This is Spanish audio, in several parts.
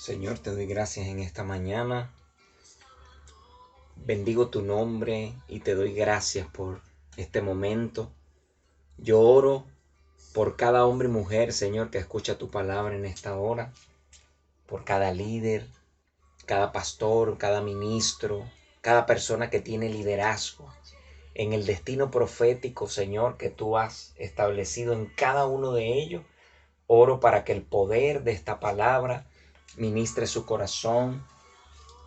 Señor, te doy gracias en esta mañana. Bendigo tu nombre y te doy gracias por este momento. Yo oro por cada hombre y mujer, Señor, que escucha tu palabra en esta hora, por cada líder, cada pastor, cada ministro, cada persona que tiene liderazgo en el destino profético, Señor, que tú has establecido en cada uno de ellos. Oro para que el poder de esta palabra ministre su corazón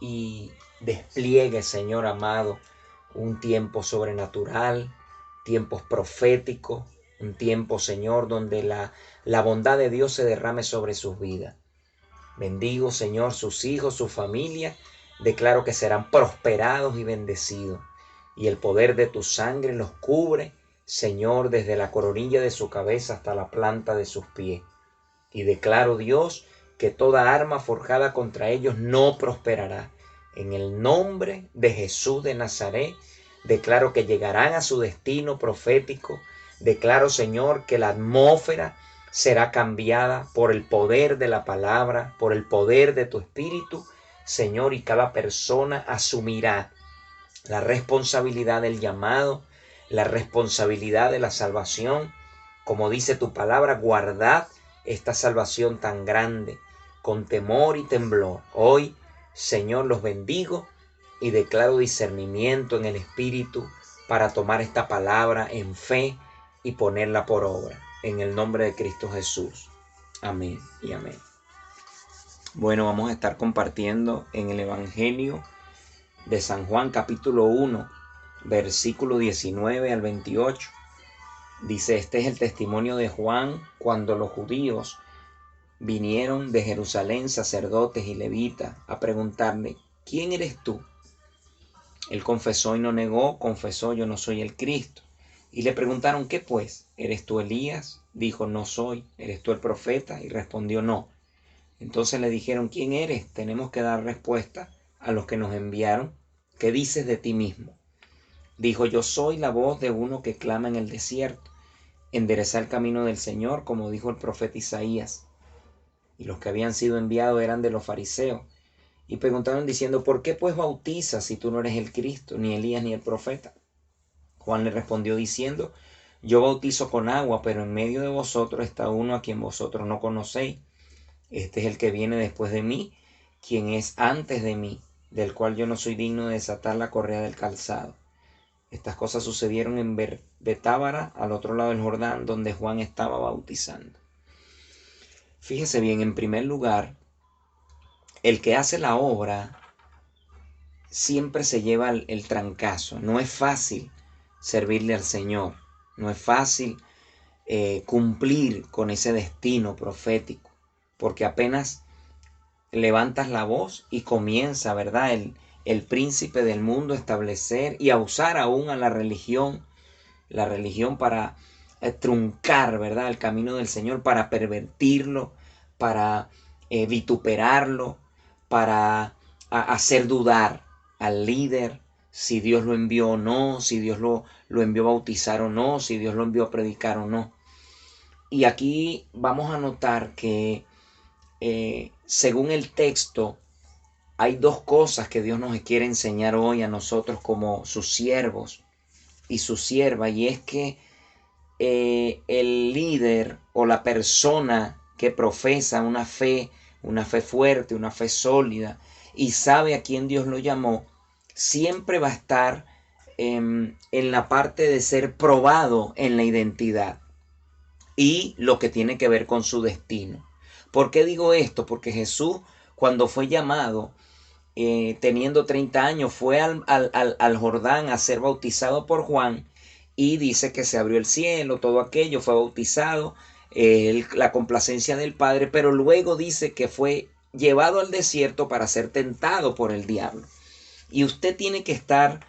y despliegue, Señor amado, un tiempo sobrenatural, tiempos proféticos, un tiempo, Señor, donde la bondad de Dios se derrame sobre sus vidas. Bendigo, Señor, sus hijos, su familia. Declaro que serán prosperados y bendecidos. Y el poder de tu sangre los cubre, Señor, desde la coronilla de su cabeza hasta la planta de sus pies. Y declaro, Dios, que toda arma forjada contra ellos no prosperará. En el nombre de Jesús de Nazaret, declaro que llegarán a su destino profético. Declaro, Señor, que la atmósfera será cambiada por el poder de la palabra, por el poder de tu Espíritu, Señor, y cada persona asumirá la responsabilidad del llamado, la responsabilidad de la salvación. Como dice tu palabra, guardad esta salvación tan grande con temor y temblor. Hoy, Señor, los bendigo y declaro discernimiento en el Espíritu para tomar esta palabra en fe y ponerla por obra. En el nombre de Cristo Jesús. Amén y amén. Bueno, vamos a estar compartiendo en el Evangelio de San Juan, capítulo 1, versículo 19 al 28. Dice, este es el testimonio de Juan cuando los judíos vinieron de Jerusalén, sacerdotes y levitas, a preguntarle, ¿quién eres tú? Él confesó y no negó, confesó, yo no soy el Cristo. Y le preguntaron, ¿qué pues? ¿Eres tú Elías? Dijo, no soy. ¿Eres tú el profeta? Y respondió, no. Entonces le dijeron, ¿quién eres? Tenemos que dar respuesta a los que nos enviaron. ¿Qué dices de ti mismo? Dijo, yo soy la voz de uno que clama en el desierto. Endereza el camino del Señor, como dijo el profeta Isaías. Y los que habían sido enviados eran de los fariseos. Y preguntaron diciendo, ¿por qué pues bautizas si tú no eres el Cristo, ni Elías, ni el profeta? Juan le respondió diciendo, yo bautizo con agua, pero en medio de vosotros está uno a quien vosotros no conocéis. Este es el que viene después de mí, quien es antes de mí, del cual yo no soy digno de desatar la correa del calzado. Estas cosas sucedieron en Betábara, al otro lado del Jordán, donde Juan estaba bautizando. Fíjese bien, en primer lugar, el que hace la obra siempre se lleva el trancazo. No es fácil servirle al Señor. No es fácil cumplir con ese destino profético. Porque apenas levantas la voz y comienza, ¿verdad? El príncipe del mundo a establecer y a usar aún a la religión para truncar, ¿verdad? El camino del Señor, para pervertirlo, para vituperarlo, para hacer dudar al líder si Dios lo envió o no, si Dios lo envió a bautizar o no, si Dios lo envió a predicar o no. Y aquí vamos a notar que según el texto, hay dos cosas que Dios nos quiere enseñar hoy a nosotros como sus siervos y su sierva, y es que el líder o la persona que profesa una fe fuerte, una fe sólida, y sabe a quién Dios lo llamó, siempre va a estar en la parte de ser probado en la identidad y lo que tiene que ver con su destino. ¿Por qué digo esto? Porque Jesús, cuando fue llamado, teniendo 30 años, fue al Jordán a ser bautizado por Juan, y dice que se abrió el cielo, todo aquello, fue bautizado, la complacencia del Padre, pero luego dice que fue llevado al desierto para ser tentado por el diablo. Y usted tiene que estar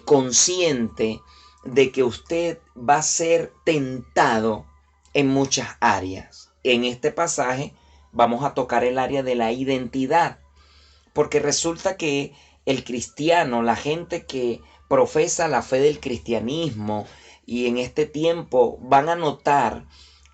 consciente de que usted va a ser tentado en muchas áreas. En este pasaje vamos a tocar el área de la identidad, porque resulta que el cristiano, la gente que profesa la fe del cristianismo, y en este tiempo van a notar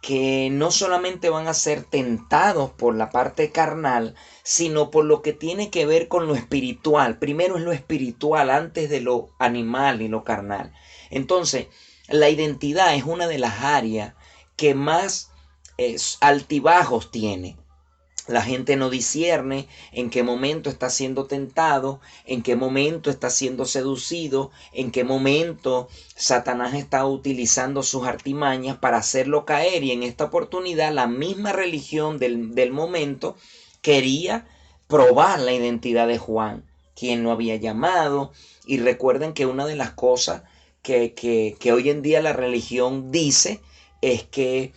que no solamente van a ser tentados por la parte carnal, sino por lo que tiene que ver con lo espiritual. Primero es lo espiritual antes de lo animal y lo carnal. Entonces, la identidad es una de las áreas que más altibajos tiene. La gente no discierne en qué momento está siendo tentado, en qué momento está siendo seducido, en qué momento Satanás está utilizando sus artimañas para hacerlo caer. Y en esta oportunidad la misma religión del momento quería probar la identidad de Juan, quien lo había llamado. Y recuerden que una de las cosas que hoy en día la religión dice es que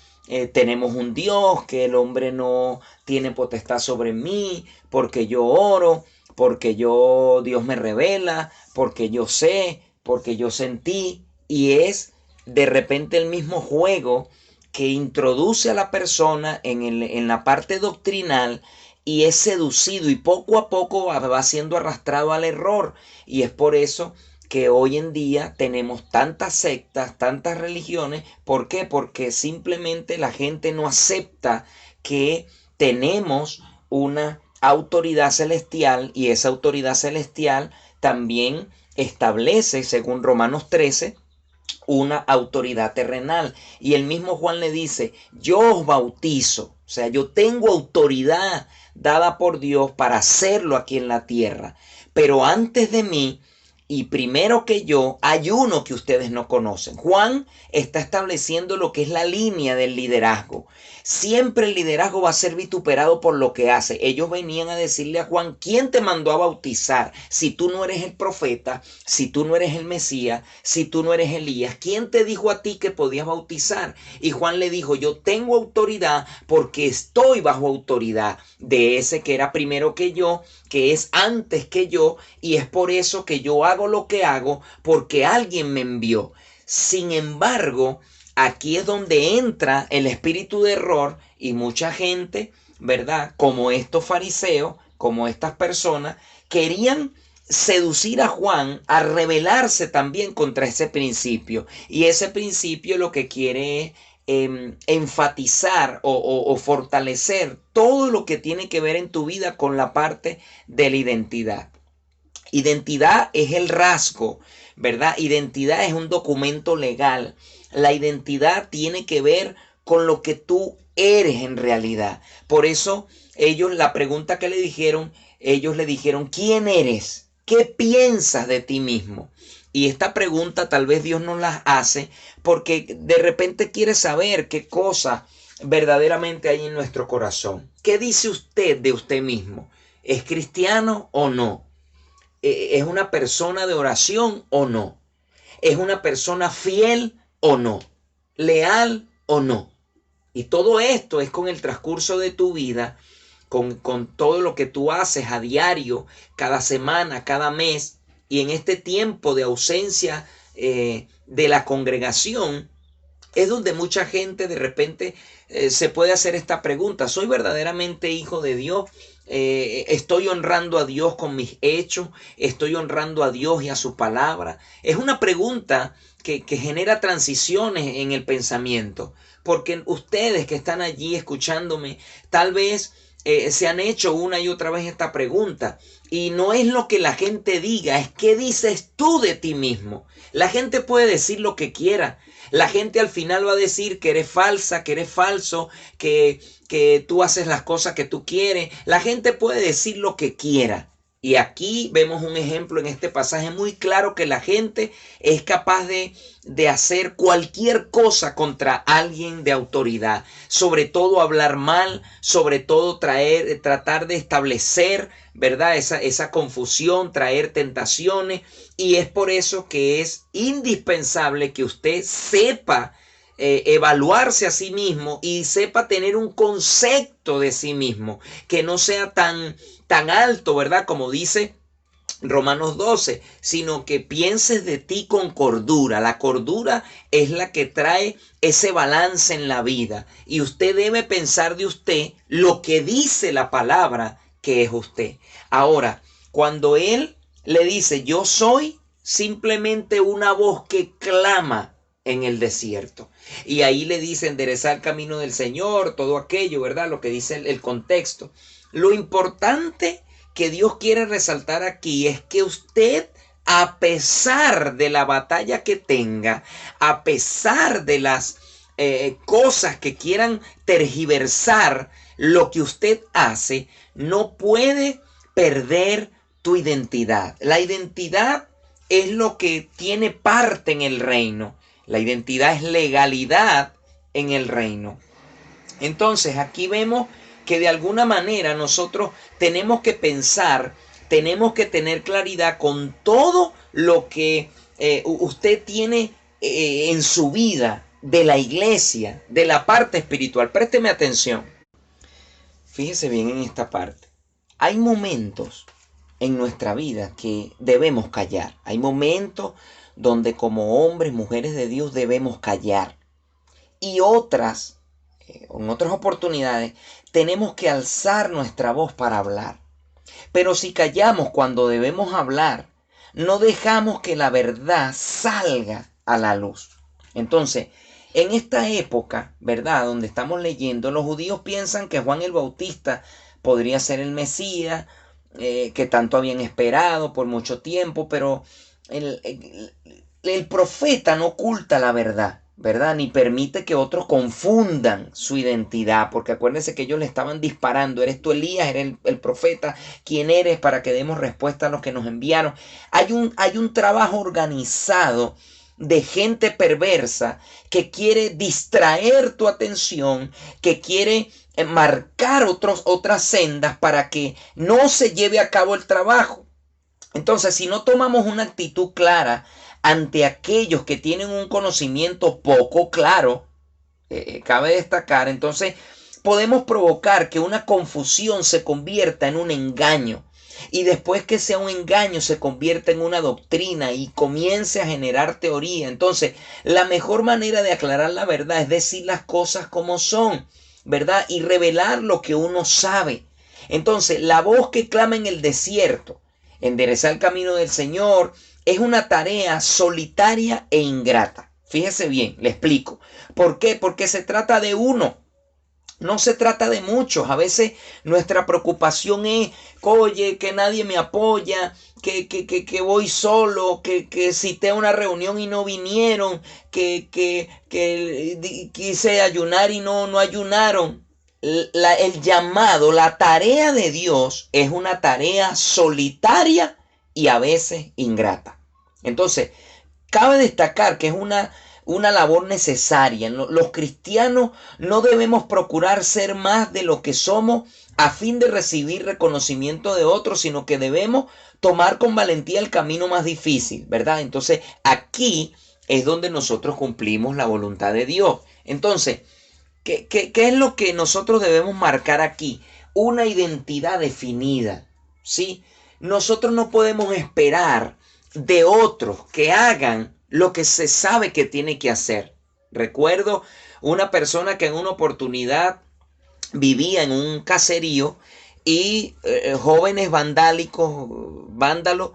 tenemos un Dios, que el hombre no tiene potestad sobre mí, porque yo oro, porque Dios me revela, porque yo sé, porque yo sentí. Y es de repente el mismo juego que introduce a la persona en la parte doctrinal y es seducido y poco a poco va siendo arrastrado al error. Y es por eso que hoy en día tenemos tantas sectas, tantas religiones. ¿Por qué? Porque simplemente la gente no acepta que tenemos una autoridad celestial y esa autoridad celestial también establece, según Romanos 13, una autoridad terrenal. Y el mismo Juan le dice, yo os bautizo, o sea, yo tengo autoridad dada por Dios para hacerlo aquí en la tierra. Pero antes de mí y primero que yo, hay uno que ustedes no conocen. Juan está estableciendo lo que es la línea del liderazgo. Siempre el liderazgo va a ser vituperado por lo que hace. Ellos venían a decirle a Juan, ¿quién te mandó a bautizar? Si tú no eres el profeta, si tú no eres el Mesías, si tú no eres Elías, ¿quién te dijo a ti que podías bautizar? Y Juan le dijo, yo tengo autoridad porque estoy bajo autoridad de ese que era primero que yo, que es antes que yo, y es por eso que yo hago lo que hago, porque alguien me envió. Sin embargo, aquí es donde entra el espíritu de error y mucha gente, ¿verdad? Como estos fariseos, como estas personas, querían seducir a Juan a rebelarse también contra ese principio. Y ese principio lo que quiere es enfatizar o fortalecer todo lo que tiene que ver en tu vida con la parte de la identidad. Identidad es el rasgo, ¿verdad? Identidad es un documento legal. La identidad tiene que ver con lo que tú eres en realidad. Por eso ellos, la pregunta que le dijeron, ellos le dijeron, ¿quién eres? ¿Qué piensas de ti mismo? Y esta pregunta tal vez Dios nos la hace porque de repente quiere saber qué cosa verdaderamente hay en nuestro corazón. ¿Qué dice usted de usted mismo? ¿Es cristiano o no? ¿Es una persona de oración o no? ¿Es una persona fiel o no? ¿Leal o no? Y todo esto es con el transcurso de tu vida, con todo lo que tú haces a diario, cada semana, cada mes, y en este tiempo de ausencia de la congregación, es donde mucha gente de repente se puede hacer esta pregunta, ¿soy verdaderamente hijo de Dios? ¿Estoy honrando a Dios con mis hechos? ¿Estoy honrando a Dios y a su palabra? Es una pregunta que genera transiciones en el pensamiento, porque ustedes que están allí escuchándome, tal vez se han hecho una y otra vez esta pregunta. Y no es lo que la gente diga, es qué dices tú de ti mismo. La gente puede decir lo que quiera. La gente al final va a decir que eres falsa, que eres falso, que tú haces las cosas que tú quieres. La gente puede decir lo que quiera. Y aquí vemos un ejemplo en este pasaje muy claro que la gente es capaz de hacer cualquier cosa contra alguien de autoridad. Sobre todo hablar mal, sobre todo tratar de establecer, ¿verdad? Esa confusión, traer tentaciones. Y es por eso que es indispensable que usted sepa evaluarse a sí mismo y sepa tener un concepto de sí mismo que no sea tan alto, ¿verdad? Como dice Romanos 12, sino que pienses de ti con cordura. La cordura es la que trae ese balance en la vida. Y usted debe pensar de usted lo que dice la palabra que es usted. Ahora, cuando él le dice, yo soy simplemente una voz que clama en el desierto. Y ahí le dice enderezar el camino del Señor, todo aquello, ¿verdad? Lo que dice el contexto. Lo importante que Dios quiere resaltar aquí es que usted, a pesar de la batalla que tenga, a pesar de las cosas que quieran tergiversar lo que usted hace, no puede perder tu identidad. La identidad es lo que tiene parte en el reino. La identidad es legalidad en el reino. Entonces aquí vemos que de alguna manera nosotros tenemos que pensar, tenemos que tener claridad con todo lo que usted tiene en su vida, de la iglesia, de la parte espiritual. Présteme atención. Fíjese bien en esta parte. Hay momentos en nuestra vida que debemos callar. Hay momentos donde como hombres, mujeres de Dios debemos callar. Y otras, en otras oportunidades, tenemos que alzar nuestra voz para hablar. Pero si callamos cuando debemos hablar, no dejamos que la verdad salga a la luz. Entonces, en esta época, ¿verdad?, donde estamos leyendo, los judíos piensan que Juan el Bautista podría ser el Mesías, que tanto habían esperado por mucho tiempo, pero el profeta no oculta la verdad, ¿verdad? Ni permite que otros confundan su identidad, porque acuérdense que ellos le estaban disparando. ¿Eres tú Elías? ¿Eres el profeta? ¿Quién eres? Para que demos respuesta a los que nos enviaron. Hay un trabajo organizado de gente perversa que quiere distraer tu atención, que quiere marcar otras sendas para que no se lleve a cabo el trabajo. Entonces, si no tomamos una actitud clara ante aquellos que tienen un conocimiento poco claro, cabe destacar, entonces podemos provocar que una confusión se convierta en un engaño. Y después que sea un engaño se convierta en una doctrina y comience a generar teoría. Entonces, la mejor manera de aclarar la verdad es decir las cosas como son, ¿verdad? Y revelar lo que uno sabe. Entonces, la voz que clama en el desierto, enderezar el camino del Señor, es una tarea solitaria e ingrata. Fíjese bien, le explico. ¿Por qué? Porque se trata de uno. No se trata de muchos. A veces nuestra preocupación es, oye, que nadie me apoya, que voy solo, que cité una reunión y no vinieron, que quise ayunar y no ayunaron. El llamado, la tarea de Dios es una tarea solitaria y a veces ingrata. Entonces, cabe destacar que es una labor necesaria. Los cristianos no debemos procurar ser más de lo que somos a fin de recibir reconocimiento de otros, sino que debemos tomar con valentía el camino más difícil, ¿verdad? Entonces, aquí es donde nosotros cumplimos la voluntad de Dios. Entonces, ¿qué es lo que nosotros debemos marcar aquí? Una identidad definida, ¿sí? Nosotros no podemos esperar de otros que hagan lo que se sabe que tiene que hacer. Recuerdo una persona que en una oportunidad vivía en un caserío y jóvenes vándalos,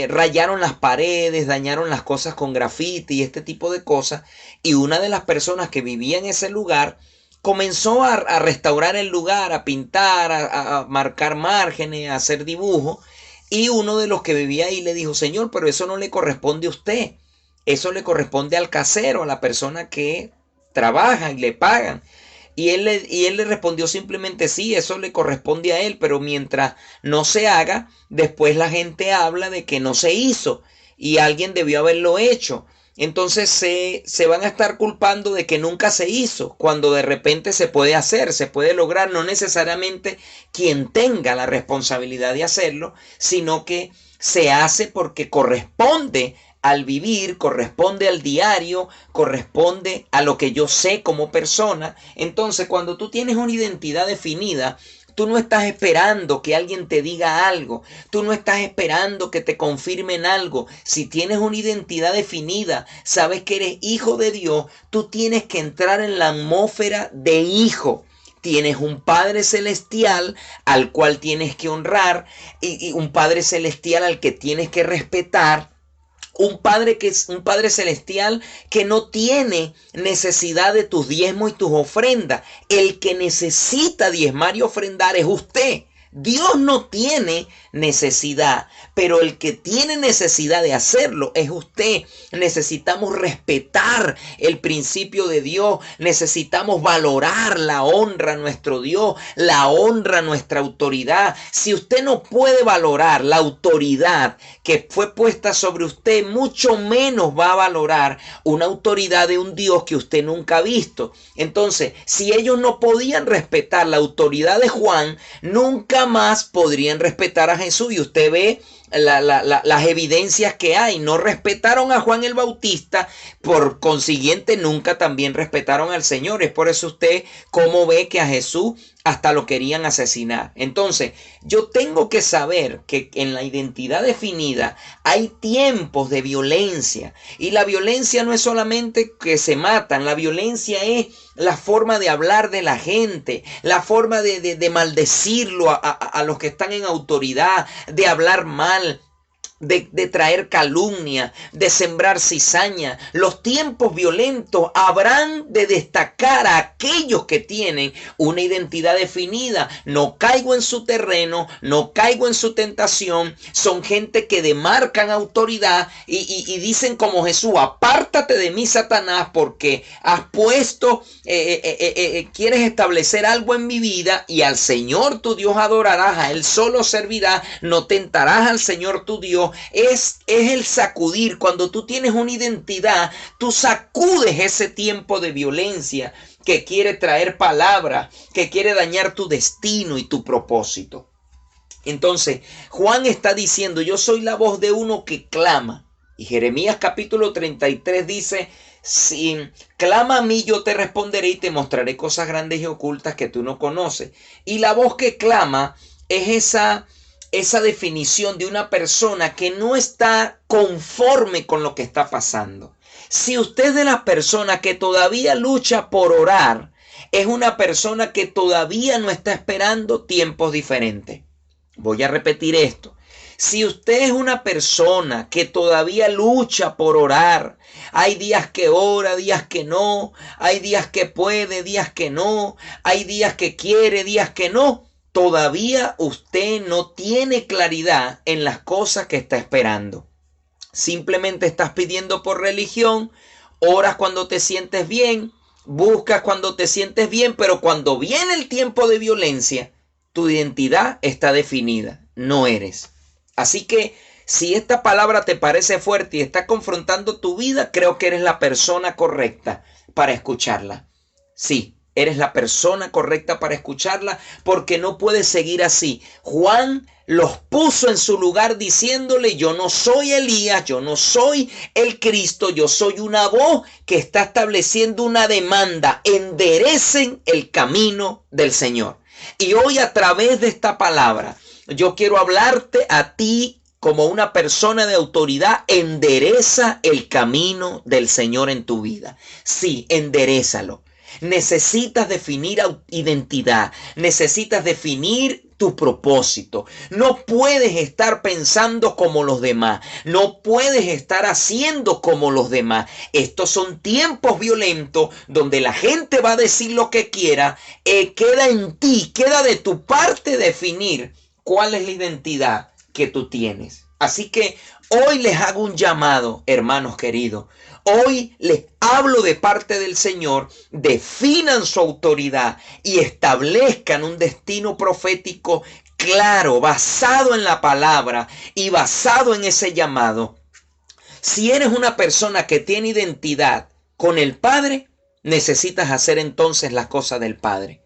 rayaron las paredes, dañaron las cosas con grafiti y este tipo de cosas. Y una de las personas que vivía en ese lugar comenzó a restaurar el lugar, a pintar, a marcar márgenes, a hacer dibujos. Y uno de los que vivía ahí le dijo, señor, pero eso no le corresponde a usted. Eso le corresponde al casero, a la persona que trabaja y le pagan. Y él le respondió simplemente, sí, eso le corresponde a él, pero mientras no se haga, después la gente habla de que no se hizo y alguien debió haberlo hecho. Entonces se van a estar culpando de que nunca se hizo, cuando de repente se puede hacer, se puede lograr, no necesariamente quien tenga la responsabilidad de hacerlo, sino que se hace porque corresponde al vivir, corresponde al diario, corresponde a lo que yo sé como persona. Entonces, cuando tú tienes una identidad definida, tú no estás esperando que alguien te diga algo. Tú no estás esperando que te confirmen algo. Si tienes una identidad definida, sabes que eres hijo de Dios, tú tienes que entrar en la atmósfera de hijo. Tienes un Padre Celestial al cual tienes que honrar y un Padre Celestial al que tienes que respetar. Un padre que es un Padre celestial que no tiene necesidad de tus diezmos y tus ofrendas. El que necesita diezmar y ofrendar es usted. Dios no tiene necesidad, pero el que tiene necesidad de hacerlo es usted. Necesitamos respetar el principio de Dios, necesitamos valorar la honra a nuestro Dios, la honra a nuestra autoridad. Si usted no puede valorar la autoridad que fue puesta sobre usted, mucho menos va a valorar una autoridad de un Dios que usted nunca ha visto. Entonces, si ellos no podían respetar la autoridad de Juan, nunca más podrían respetar a Jesús. Y usted ve las evidencias que hay. No respetaron a Juan el Bautista, por consiguiente nunca también respetaron al Señor. Es por eso usted cómo ve que a Jesús hasta lo querían asesinar. Entonces, yo tengo que saber que en la identidad definida hay tiempos de violencia. Y la violencia no es solamente que se matan, la violencia es la forma de hablar de la gente, la forma de maldecirlo a los que están en autoridad, de hablar mal, de traer calumnia, de sembrar cizaña. Los tiempos violentos habrán de destacar a aquellos que tienen una identidad definida. No caigo en su terreno, no caigo en su tentación. Son gente que demarcan autoridad y dicen como Jesús: apártate de mí, Satanás, porque has puesto, quieres establecer algo en mi vida, y al Señor tu Dios adorarás, a Él solo servirás, no tentarás al Señor tu Dios. Es el sacudir. Cuando tú tienes una identidad, tú sacudes ese tiempo de violencia que quiere traer palabra, que quiere dañar tu destino y tu propósito. Entonces, Juan está diciendo: yo soy la voz de uno que clama. Y Jeremías capítulo 33 dice: si clama a mí, yo te responderé y te mostraré cosas grandes y ocultas que tú no conoces. Y la voz que clama es esa definición de una persona que no está conforme con lo que está pasando. Si usted es de las personas que todavía lucha por orar, es una persona que todavía no está esperando tiempos diferentes. Voy a repetir esto. Si usted es una persona que todavía lucha por orar, hay días que ora, días que no, hay días que puede, días que no, hay días que quiere, días que no, todavía usted no tiene claridad en las cosas que está esperando. Simplemente estás pidiendo por religión, oras cuando te sientes bien, buscas cuando te sientes bien, pero cuando viene el tiempo de violencia, tu identidad está definida, no eres. Así que si esta palabra te parece fuerte y está confrontando tu vida, creo que eres la persona correcta para escucharla. Sí. Eres la persona correcta para escucharla, porque no puedes seguir así. Juan los puso en su lugar diciéndole: yo no soy Elías, yo no soy el Cristo, yo soy una voz que está estableciendo una demanda. Enderecen el camino del Señor. Y hoy, a través de esta palabra, yo quiero hablarte a ti como una persona de autoridad. Endereza el camino del Señor en tu vida. Sí, enderézalo. Necesitas definir identidad, necesitas definir tu propósito. No puedes estar pensando como los demás, no puedes estar haciendo como los demás. Estos son tiempos violentos donde la gente va a decir lo que quiera. Queda en ti, queda de tu parte definir cuál es la identidad que tú tienes. Así que hoy les hago un llamado, hermanos queridos. Hoy les hablo de parte del Señor. Definan su autoridad y establezcan un destino profético claro, basado en la palabra y basado en ese llamado. Si eres una persona que tiene identidad con el Padre, necesitas hacer entonces las cosas del Padre.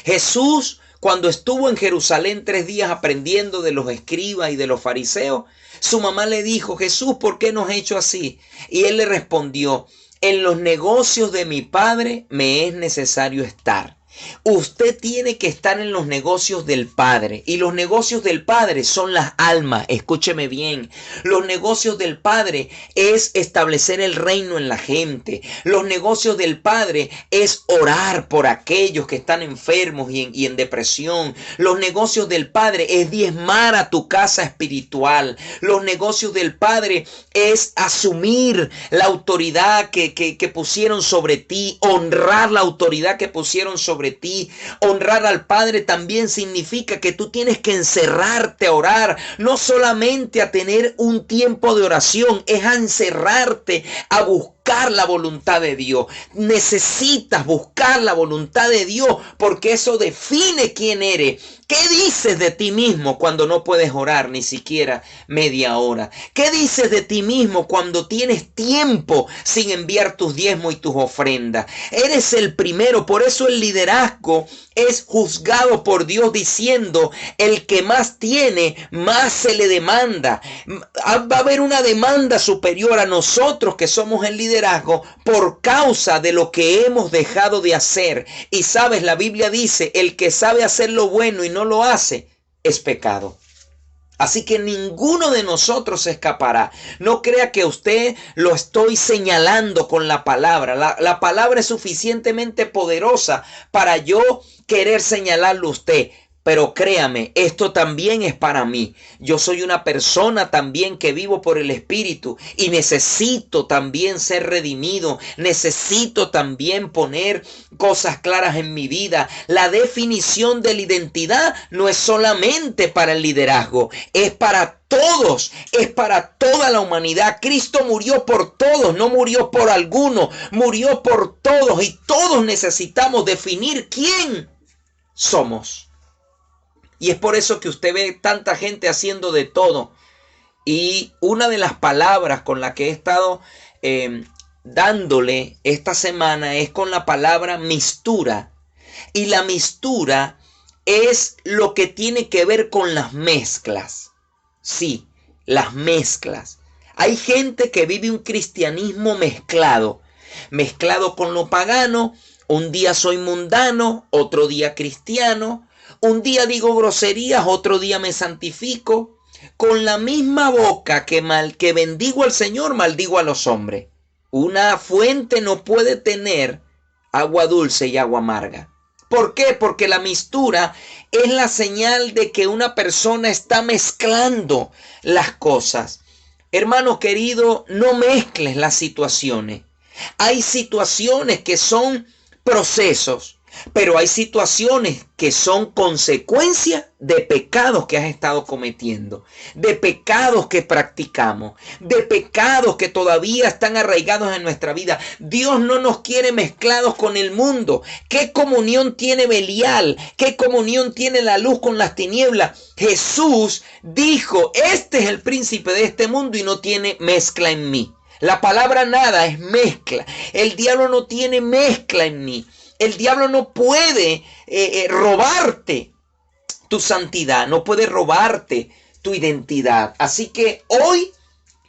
Jesús, cuando estuvo en Jerusalén 3 días aprendiendo de los escribas y de los fariseos, su mamá le dijo: Jesús, ¿por qué nos has hecho así? Y él le respondió: en los negocios de mi Padre me es necesario estar. Usted tiene que estar en los negocios del Padre. Y los negocios del Padre son las almas. Escúcheme bien. Los negocios del Padre es establecer el reino en la gente. Los negocios del Padre es orar por aquellos que están enfermos y en depresión. Los negocios del Padre es diezmar a tu casa espiritual. Los negocios del Padre es asumir la autoridad que pusieron sobre ti. Honrar la autoridad que pusieron sobre ti. Honrar al Padre también significa que tú tienes que encerrarte a orar, no solamente a tener un tiempo de oración, es a encerrarte a buscar la voluntad de Dios. Necesitas buscar la voluntad de Dios porque eso define quién eres. ¿Qué dices de ti mismo cuando no puedes orar ni siquiera media hora? ¿Qué dices de ti mismo cuando tienes tiempo sin enviar tus diezmos y tus ofrendas? Eres el primero, por eso el liderazgo es juzgado por Dios diciendo, el que más tiene, más se le demanda. Va a haber una demanda superior a nosotros que somos el liderazgo por causa de lo que hemos dejado de hacer. Y sabes, la Biblia dice, el que sabe hacer lo bueno y no lo hace, es pecado. Así que ninguno de nosotros se escapará. No crea que usted lo estoy señalando con la palabra. La palabra es suficientemente poderosa para yo querer señalarlo a usted. Pero créame, esto también es para mí. Yo soy una persona también que vivo por el Espíritu y necesito también ser redimido. Necesito también poner cosas claras en mi vida. La definición de la identidad no es solamente para el liderazgo, es para todos, es para toda la humanidad. Cristo murió por todos, no murió por algunos, murió por todos y todos necesitamos definir quién somos. Y es por eso que usted ve tanta gente haciendo de todo. Y una de las palabras con la que he estado dándole esta semana es con la palabra mistura. Y la mistura es lo que tiene que ver con las mezclas. Sí, las mezclas. Hay gente que vive un cristianismo mezclado. Mezclado con lo pagano. Un día soy mundano, otro día cristiano. Un día digo groserías, otro día me santifico. Con la misma boca que bendigo al Señor, maldigo a los hombres. Una fuente no puede tener agua dulce y agua amarga. ¿Por qué? Porque la mistura es la señal de que una persona está mezclando las cosas. Hermano querido, no mezcles las situaciones. Hay situaciones que son procesos. Pero hay situaciones que son consecuencia de pecados que has estado cometiendo, de pecados que practicamos, de pecados que todavía están arraigados en nuestra vida. Dios no nos quiere mezclados con el mundo. ¿Qué comunión tiene Belial? ¿Qué comunión tiene la luz con las tinieblas? Jesús dijo, este es el príncipe de este mundo y no tiene mezcla en mí. La palabra nada es mezcla. El diablo no tiene mezcla en mí. El diablo no puede robarte tu santidad, no puede robarte tu identidad. Así que hoy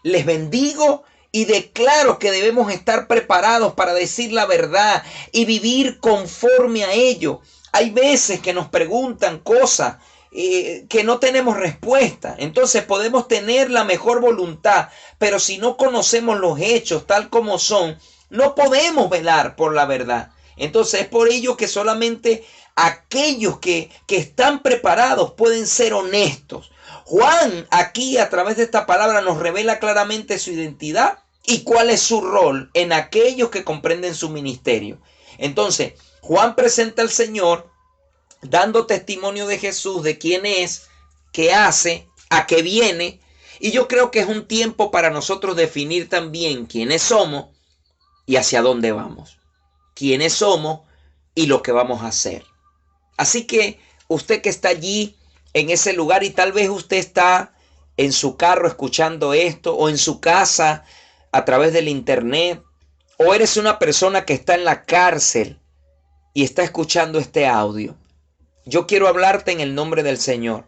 les bendigo y declaro que debemos estar preparados para decir la verdad y vivir conforme a ello. Hay veces que nos preguntan cosas que no tenemos respuesta. Entonces podemos tener la mejor voluntad, pero si no conocemos los hechos tal como son, no podemos velar por la verdad. Entonces es por ello que solamente aquellos que están preparados pueden ser honestos. Juan aquí a través de esta palabra nos revela claramente su identidad y cuál es su rol en aquellos que comprenden su ministerio. Entonces Juan presenta al Señor dando testimonio de Jesús, de quién es, qué hace, a qué viene. Y yo creo que es un tiempo para nosotros definir también quiénes somos y hacia dónde vamos. Quiénes somos y lo que vamos a hacer. Así que usted que está allí en ese lugar y tal vez usted está en su carro escuchando esto o en su casa a través del internet o eres una persona que está en la cárcel y está escuchando este audio. Yo quiero hablarte en el nombre del Señor.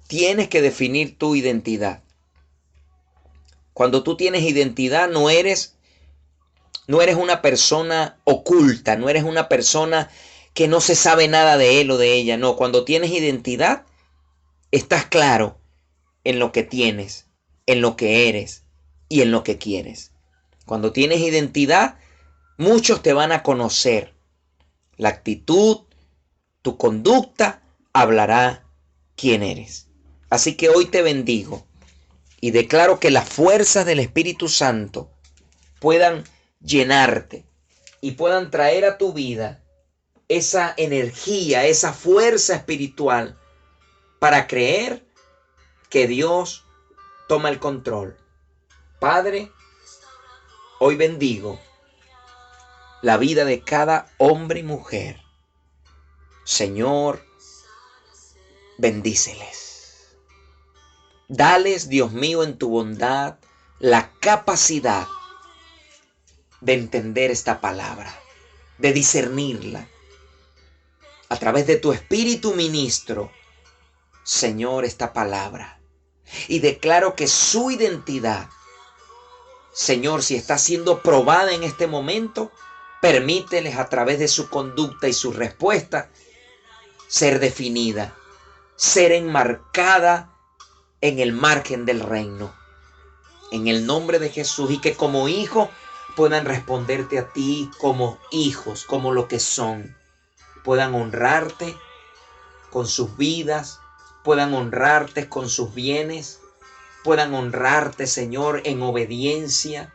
Tienes que definir tu identidad. Cuando tú tienes identidad no eres No eres una persona oculta, no eres una persona que no se sabe nada de él o de ella. No, cuando tienes identidad, estás claro en lo que tienes, en lo que eres y en lo que quieres. Cuando tienes identidad, muchos te van a conocer. La actitud, tu conducta, hablará quién eres. Así que hoy te bendigo y declaro que las fuerzas del Espíritu Santo puedan llenarte y puedan traer a tu vida esa energía, esa fuerza espiritual para creer que Dios toma el control. Padre, hoy bendigo la vida de cada hombre y mujer. Señor, bendíceles. Dales, Dios mío, en tu bondad, la capacidad de entender esta palabra, de discernirla. A través de tu Espíritu ministro, Señor, esta palabra. Y declaro que su identidad, Señor, si está siendo probada en este momento, permíteles a través de su conducta y su respuesta ser definida, ser enmarcada en el margen del reino. En el nombre de Jesús, y que como hijos puedan responderte a ti como hijos, como lo que son. Puedan honrarte con sus vidas, puedan honrarte con sus bienes, puedan honrarte, Señor, en obediencia,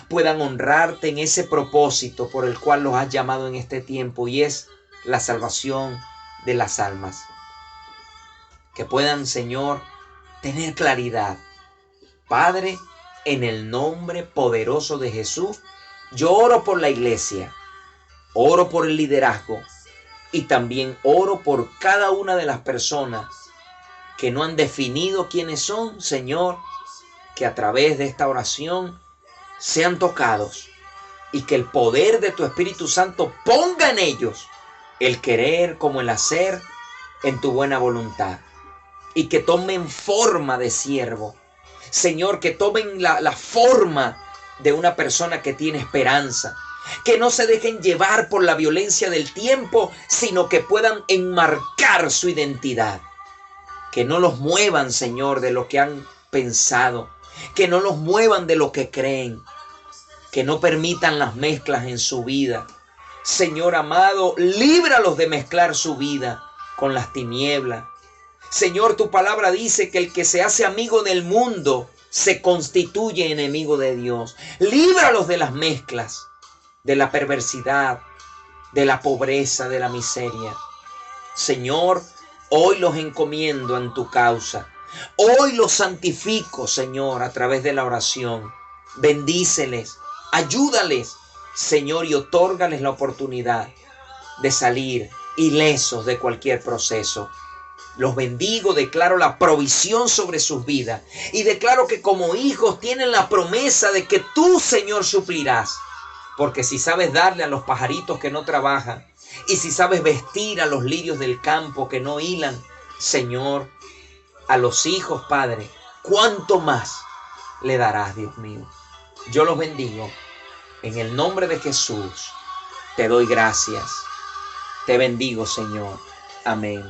puedan honrarte en ese propósito por el cual los has llamado en este tiempo, y es la salvación de las almas. Que puedan, Señor, tener claridad. Padre, en el nombre poderoso de Jesús, yo oro por la iglesia, oro por el liderazgo y también oro por cada una de las personas que no han definido quiénes son, Señor, que a través de esta oración sean tocados y que el poder de tu Espíritu Santo ponga en ellos el querer como el hacer en tu buena voluntad, y que tomen forma de siervo. Señor, que tomen la forma de una persona que tiene esperanza, que no se dejen llevar por la violencia del tiempo, sino que puedan enmarcar su identidad. Que no los muevan, Señor, de lo que han pensado, que no los muevan de lo que creen, que no permitan las mezclas en su vida. Señor amado, líbralos de mezclar su vida con las tinieblas. Señor, tu palabra dice que el que se hace amigo del mundo se constituye enemigo de Dios. Líbralos de las mezclas, de la perversidad, de la pobreza, de la miseria. Señor, hoy los encomiendo en tu causa. Hoy los santifico, Señor, a través de la oración. Bendíceles, ayúdales, Señor, y otórgales la oportunidad de salir ilesos de cualquier proceso. Los bendigo, declaro la provisión sobre sus vidas y declaro que como hijos tienen la promesa de que tú, Señor, suplirás. Porque si sabes darle a los pajaritos que no trabajan y si sabes vestir a los lirios del campo que no hilan, Señor, a los hijos, Padre, ¿cuánto más le darás, Dios mío? Yo los bendigo. En el nombre de Jesús te doy gracias. Te bendigo, Señor. Amén.